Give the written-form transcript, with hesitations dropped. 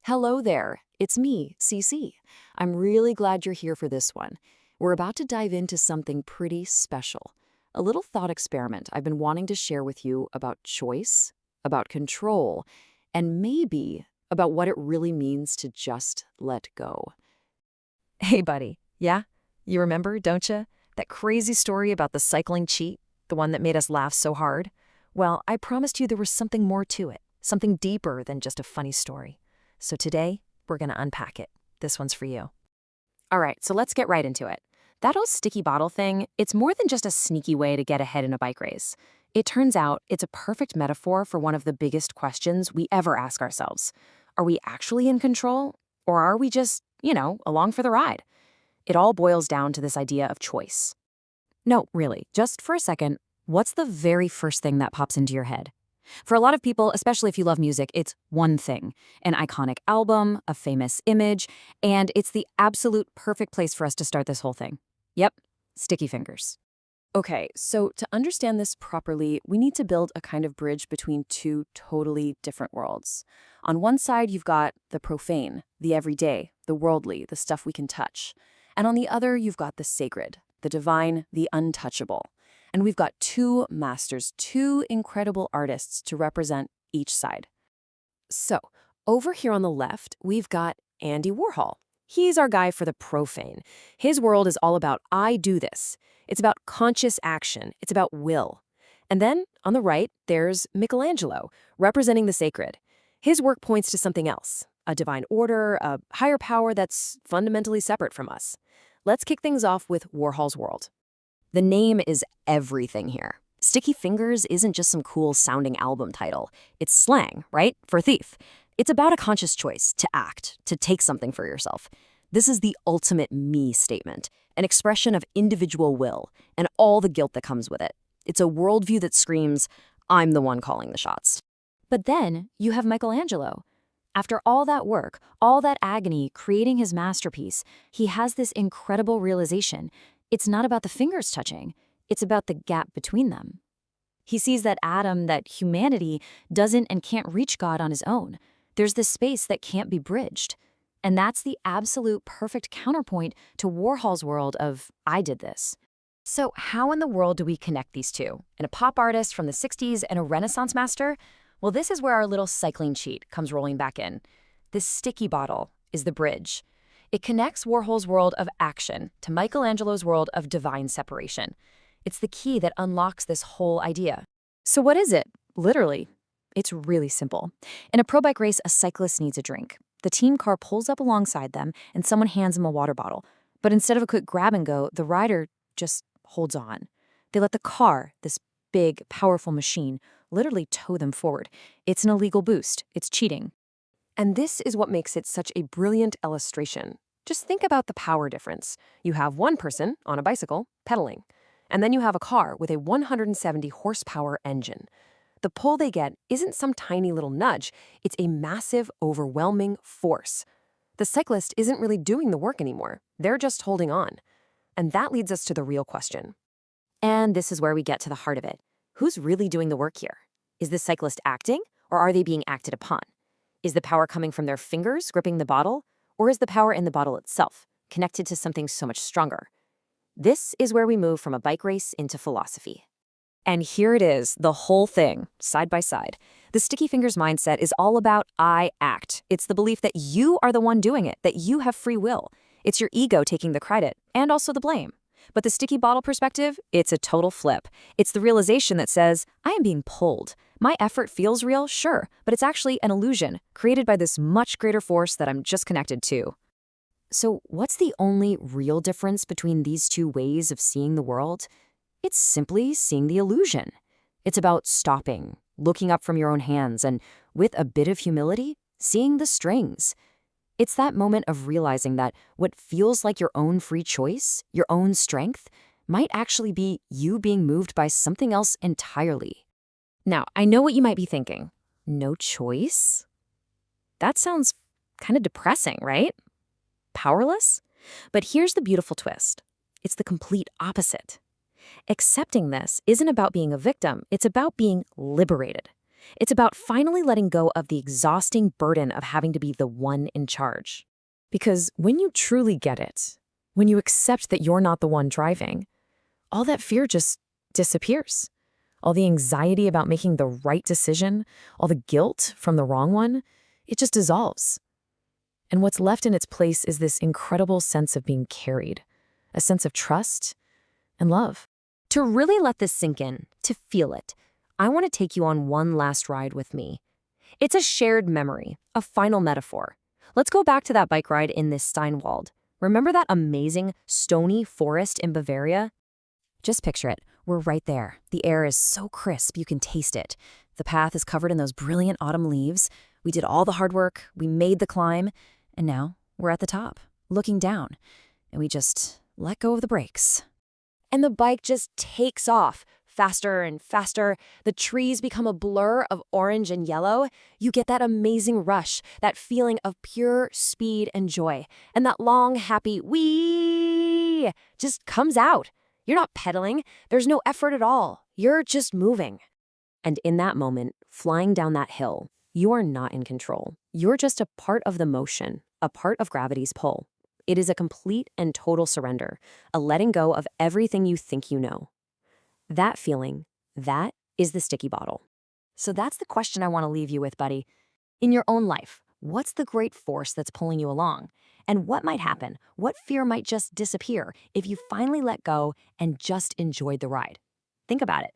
Hello there, it's me, CC. I'm really glad you're here for this one. We're about to dive into something pretty special. A little thought experiment I've been wanting to share with you about choice, about control, and maybe about what it really means to just let go. Hey, buddy. Yeah? You remember, don't you? That crazy story about the cycling cheat, the one that made us laugh so hard? Well, I promised you there was something more to it, something deeper than just a funny story. So today, we're going to unpack it. This one's for you. All right, so let's get right into it. That old sticky bottle thing, it's more than just a sneaky way to get ahead in a bike race. It turns out it's a perfect metaphor for one of the biggest questions we ever ask ourselves. Are we actually in control? Or are we just, along for the ride? It all boils down to this idea of choice. No, really, just for a second, what's the very first thing that pops into your head? For a lot of people, especially if you love music, it's one thing, an iconic album, a famous image, and it's the absolute perfect place for us to start this whole thing. Yep, sticky fingers. Okay, so to understand this properly, we need to build a kind of bridge between two totally different worlds. On one side, you've got the profane, the everyday, the worldly, the stuff we can touch. And on the other, you've got the sacred, the divine, the untouchable. And we've got two masters, two incredible artists to represent each side. So, over here on the left, we've got Andy Warhol. He's our guy for the profane. His world is all about I do this. It's about conscious action. It's about will. And then, on the right, there's Michelangelo, representing the sacred. His work points to something else, a divine order, a higher power that's fundamentally separate from us. Let's kick things off with Warhol's world. The name is everything here. Sticky Fingers isn't just some cool-sounding album title. It's slang, right? For thief. It's about a conscious choice to act, to take something for yourself. This is the ultimate me statement, an expression of individual will and all the guilt that comes with it. It's a worldview that screams, I'm the one calling the shots. But then you have Michelangelo. After all that work, all that agony creating his masterpiece, he has this incredible realization. It's not about the fingers touching. It's about the gap between them. He sees that that humanity, doesn't and can't reach God on his own. There's this space that can't be bridged. And that's the absolute perfect counterpoint to Warhol's world of, I did this. So how in the world do we connect these two? And a pop artist from the 60s and a Renaissance master? Well, this is where our little cycling cheat comes rolling back in. This sticky bottle is the bridge. It connects Warhol's world of action to Michelangelo's world of divine separation. It's the key that unlocks this whole idea. So what is it? Literally, it's really simple. In a pro bike race, a cyclist needs a drink. The team car pulls up alongside them and someone hands him a water bottle. But instead of a quick grab and go, the rider just holds on. They let the car, this big, powerful machine, literally tow them forward. It's an illegal boost. It's cheating. And this is what makes it such a brilliant illustration. Just think about the power difference. You have one person on a bicycle pedaling, and then you have a car with a 170 horsepower engine. The pull they get isn't some tiny little nudge, it's a massive, overwhelming force. The cyclist isn't really doing the work anymore. They're just holding on. And that leads us to the real question. And this is where we get to the heart of it. Who's really doing the work here? Is the cyclist acting, or are they being acted upon? Is the power coming from their fingers gripping the bottle, or is the power in the bottle itself, connected to something so much stronger? This is where we move from a bike race into philosophy. And here it is, the whole thing, side by side. The Sticky Fingers mindset is all about I act. It's the belief that you are the one doing it, that you have free will. It's your ego taking the credit, and also the blame. But the sticky bottle perspective, it's a total flip. It's the realization that says, I am being pulled. My effort feels real, sure, but it's actually an illusion created by this much greater force that I'm just connected to. So what's the only real difference between these two ways of seeing the world? It's simply seeing the illusion. It's about stopping, looking up from your own hands, and with a bit of humility, seeing the strings. It's that moment of realizing that what feels like your own free choice, your own strength, might actually be you being moved by something else entirely. Now, I know what you might be thinking. No choice? That sounds kind of depressing, right? Powerless? But here's the beautiful twist. It's the complete opposite. Accepting this isn't about being a victim, it's about being liberated. It's about finally letting go of the exhausting burden of having to be the one in charge. Because when you truly get it, when you accept that you're not the one driving, all that fear just disappears. All the anxiety about making the right decision, all the guilt from the wrong one, it just dissolves. And what's left in its place is this incredible sense of being carried, a sense of trust and love. To really let this sink in, to feel it, I want to take you on one last ride with me. It's a shared memory, a final metaphor. Let's go back to that bike ride in this Steinwald. Remember that amazing, stony forest in Bavaria? Just picture it. We're right there. The air is so crisp, you can taste it. The path is covered in those brilliant autumn leaves. We did all the hard work, we made the climb, and now we're at the top, looking down. And we just let go of the brakes. And the bike just takes off, faster and faster. The trees become a blur of orange and yellow. You get that amazing rush, that feeling of pure speed and joy. And that long, happy whee just comes out. You're not pedaling. There's no effort at all. You're just moving. And in that moment, flying down that hill, you are not in control. You're just a part of the motion, a part of gravity's pull. It is a complete and total surrender, a letting go of everything you think you know. That feeling, that is the sticky bottle. So that's the question I want to leave you with, buddy. In your own life, what's the great force that's pulling you along? And what might happen? What fear might just disappear if you finally let go and just enjoyed the ride? Think about it.